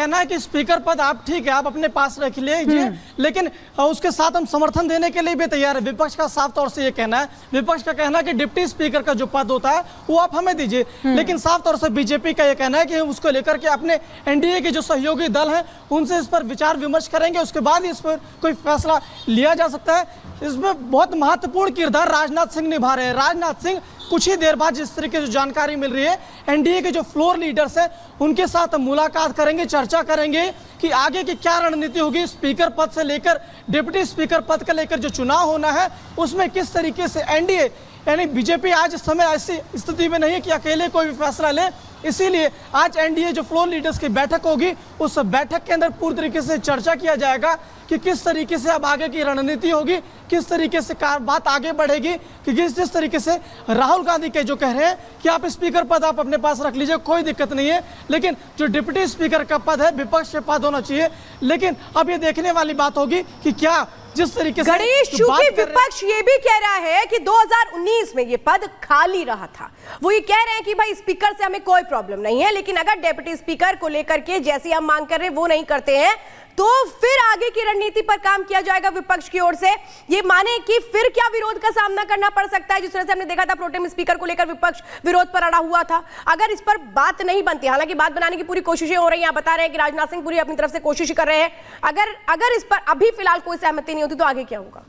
कहना है कि स्पीकर पद आप ठीक है, आप अपने पास रख लीजिए, लेकिन उसके साथ हम समर्थन देने के लिए भी तैयार है। विपक्ष का साफ तौर से ये कहना है, विपक्ष का कहना है कि डिप्टी स्पीकर का जो पद होता है वो आप हमें दीजिए, लेकिन साफ तौर से बीजेपी का ये कहना है कि हम उसको लेकर के अपने एनडीए के जो सहयोगी दल हैं उनसे इस पर विचार विमर्श करेंगे, उसके बाद इस पर कोई फैसला लिया जा सकता है। इसमें बहुत महत्वपूर्ण किरदार राजनाथ सिंह निभा रहे हैं। राजनाथ सिंह कुछ ही देर बाद जिस तरीके से जानकारी मिल रही है, एनडीए के जो फ्लोर लीडर्स हैं उनके साथ मुलाकात करेंगे, चर्चा करेंगे कि आगे की क्या रणनीति होगी। स्पीकर पद से लेकर डिप्टी स्पीकर पद का लेकर जो चुनाव होना है उसमें किस तरीके से एनडीए यानी बीजेपी आज इस समय ऐसी स्थिति में नहीं है कि अकेले कोई भी फैसला ले, इसीलिए आज एनडीए जो फ्लोर लीडर्स की बैठक होगी उस बैठक के अंदर पूरी तरीके से चर्चा किया जाएगा कि किस तरीके से अब आगे की रणनीति होगी, किस तरीके से बात आगे बढ़ेगी, कि जिस तरीके से राहुल गांधी के जो कह रहे हैं कि आप स्पीकर पद आप अपने पास रख लीजिए, कोई दिक्कत नहीं है, लेकिन जो डिप्टी स्पीकर का पद है विपक्ष के पद होना चाहिए। लेकिन अब ये देखने वाली बात होगी कि क्या जिस तरीके से गणेश, चूंकि विपक्ष ये भी कह रहा है कि 2019 में ये पद खाली रहा था, वो ये कह रहे हैं कि भाई स्पीकर से हमें कोई प्रॉब्लम नहीं है, लेकिन अगर डिप्टी स्पीकर को लेकर के जैसी हम मांग कर रहे हैं वो नहीं करते हैं तो फिर आगे की रणनीति पर काम किया जाएगा विपक्ष की ओर से। ये माने कि फिर क्या विरोध का सामना करना पड़ सकता है, जिस तरह से हमने देखा था प्रोटेम स्पीकर को लेकर विपक्ष विरोध पर अड़ा हुआ था। अगर इस पर बात नहीं बनती, हालांकि बात बनाने की पूरी कोशिशें हो रही हैं, आप बता रहे हैं कि राजनाथ सिंह पूरी अपनी तरफ से कोशिश कर रहे हैं, अगर इस पर अभी फिलहाल कोई सहमति नहीं होती तो आगे क्या होगा?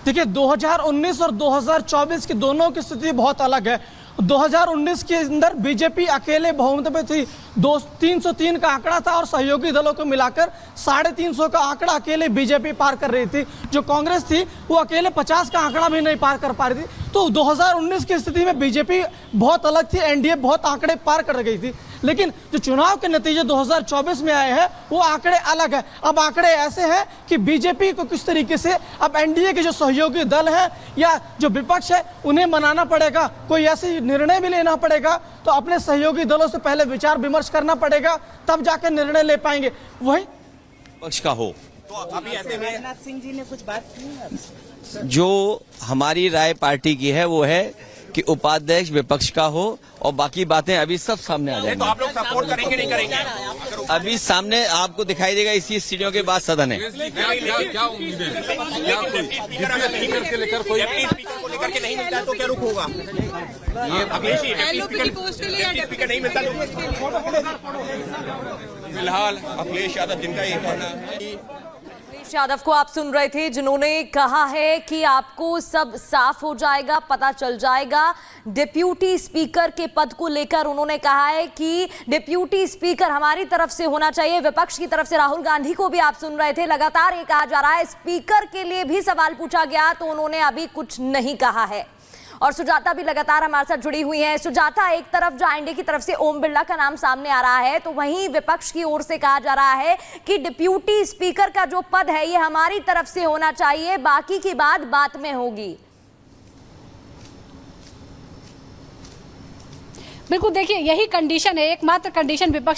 देखिए 2019 और 2024 की दोनों की स्थिति बहुत अलग है। 2019 के अंदर बीजेपी अकेले बहुमत में थी, 303 का आंकड़ा था और सहयोगी दलों को मिलाकर 350 का आंकड़ा अकेले बीजेपी पार कर रही थी। जो कांग्रेस थी वो अकेले 50 का आंकड़ा भी नहीं पार कर पा रही थी। तो 2019 की स्थिति में बीजेपी बहुत अलग थी, एनडीए बहुत आंकड़े पार कर गई थी, लेकिन जो चुनाव के नतीजे 2024 में आए हैं वो आंकड़े अलग है। अब आंकड़े ऐसे हैं कि बीजेपी को किस तरीके से अब एनडीए के जो सहयोगी दल हैं या जो विपक्ष है उन्हें मनाना पड़ेगा, कोई ऐसी निर्णय भी लेना पड़ेगा, तो अपने सहयोगी दलों से पहले विचार विमर्श करना पड़ेगा, तब जाकर निर्णय ले पाएंगे। वही पक्ष का हो तो अभी ऐसे में राजनाथ सिंह जी ने कुछ बात की है। जो हमारी राय पार्टी की है वो है कि उपाध्यक्ष विपक्ष का हो और बाकी बातें अभी सब सामने आ जाएंगी। तो आप लोग सपोर्ट करेंगे नहीं करेंगे? अभी सामने आपको दिखाई देगा, इसी सीढ़ियों के बाद सदन है। क्या उम्मीद है? क्या स्पीकर के लेकर कोई स्पीकर को लेकर के नहीं मिलता है तो क्या रुख होगा? ये स्पीकर नहीं मिलता फिलहाल अखिलेश यादव जिनका ये कहना है। यादव को आप सुन रहे थे, जिन्होंने कहा है कि आपको सब साफ हो जाएगा, पता चल जाएगा। डिप्यूटी स्पीकर के पद को लेकर उन्होंने कहा है कि डिप्यूटी स्पीकर हमारी तरफ से होना चाहिए। विपक्ष की तरफ से राहुल गांधी को भी आप सुन रहे थे, लगातार ये कहा जा रहा है। स्पीकर के लिए भी सवाल पूछा गया तो उन्होंने अभी कुछ नहीं कहा है। और सुजाता भी लगातार हमारे साथ जुड़ी हुई हैं। सुजाता, एक तरफ जो एनडीए की तरफ से ओम बिरला का नाम सामने आ रहा है, तो वहीं विपक्ष की ओर से कहा जा रहा है कि डिप्यूटी स्पीकर का जो पद है ये हमारी तरफ से होना चाहिए, बाकी की बात बाद में होगी। बिल्कुल, देखिए यही कंडीशन है, एकमात्र कंडीशन विपक्ष